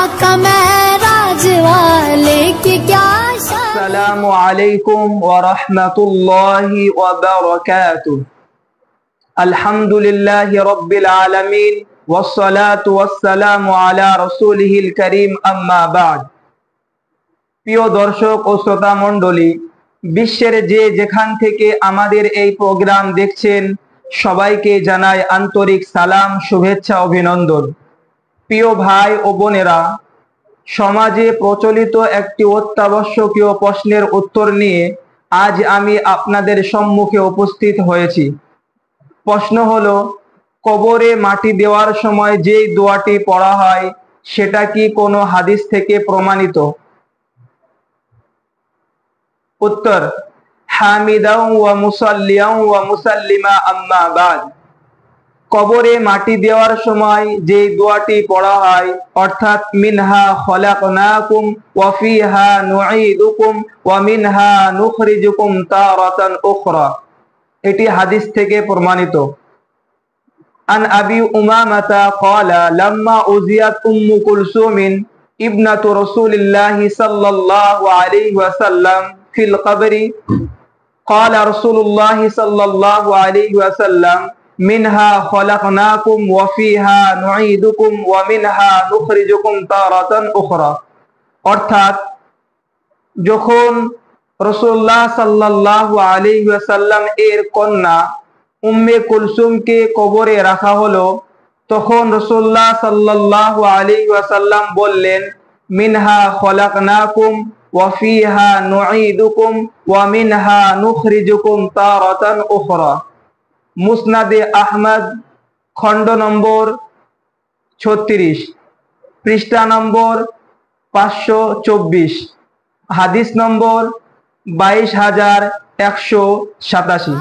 आका महराज वाले की क्या शान। अस्सलामु अलैकुम व रहमतुल्लाहि व बरकातुहू। अल्हम्दुलिल्लाहि रब्बिल आलमीन वस्सलातु वस्सलामु अला रसूलिहिल करीम अम्मा बाद। প্রিয় দর্শক ও শ্রোতা মণ্ডলী, বিশ্বের যে যেখান থেকে আমাদের এই প্রোগ্রাম দেখছেন সবাইকে জানাই আন্তরিক সালাম, শুভেচ্ছা, অভিনন্দন। প্রিয় ভাই ও বোনেরা, সমাজে প্রচলিত একটি অত্যাবশ্যকীয় প্রশ্নের উত্তর নিয়ে আজ আমি আপনাদের সম্মুখে উপস্থিত হয়েছি। প্রশ্ন হলো, কবরে মাটি দেওয়ার সময় যেই দোয়াটি পড়া হয় সেটা কি কোনো হাদিস থেকে প্রমাণিত? উত্তর, হামিদাও ওয়া মুসাল্লিয়াও ওয়া মুসাল্লিমা আম্মা বাদ। কবরে মাটি দেওয়ার সময় যে দোয়াটি পড়া হয় অর্থাৎ মিনহা খলাকনাকুম ওয়া ফিহা নুঈদুকুম ওয়া মিনহা নুখরিজুকুম তারাতান উখরা, এটি হাদিস থেকে প্রমাণিত। আন আবি উমামাতা ক্বালা লাম্মা উজিয়াত উম্মু কুলসুমিন ইবনাতু রাসূলিল্লাহি সাল্লাল্লাহু আলাইহি ওয়াসাল্লাম ফিল কবরি ক্বালা রাসূলুল্লাহি সাল্লাল্লাহু আলাইহি ওয়াসাল্লাম মিনহা খলাকনাকুম ওয়া ফিহা নুঈদুকুম ওয়া মিনহা নুখরিজুকুম তারাতান উখরা। অর্থাৎ যখন রাসূলুল্লাহ সাল্লাল্লাহু আলাইহি ওয়াসাল্লাম এর কন্যা উম্মে কুলসুমকে কবরে রাখা হলো, তখন রাসূলুল্লাহ সাল্লাল্লাহু আলাইহি ওয়াসাল্লাম বললেন, মিনহা খলাকনাকুম ওয়া ফিহা নুঈদুকুম ওয়া মিনহা নুখরিজুকুম তারাতান উখরা। মুসনাদে আহমদ, খণ্ড নম্বর 36, পৃষ্ঠা নম্বর 524, হাদিস নম্বর 22,187।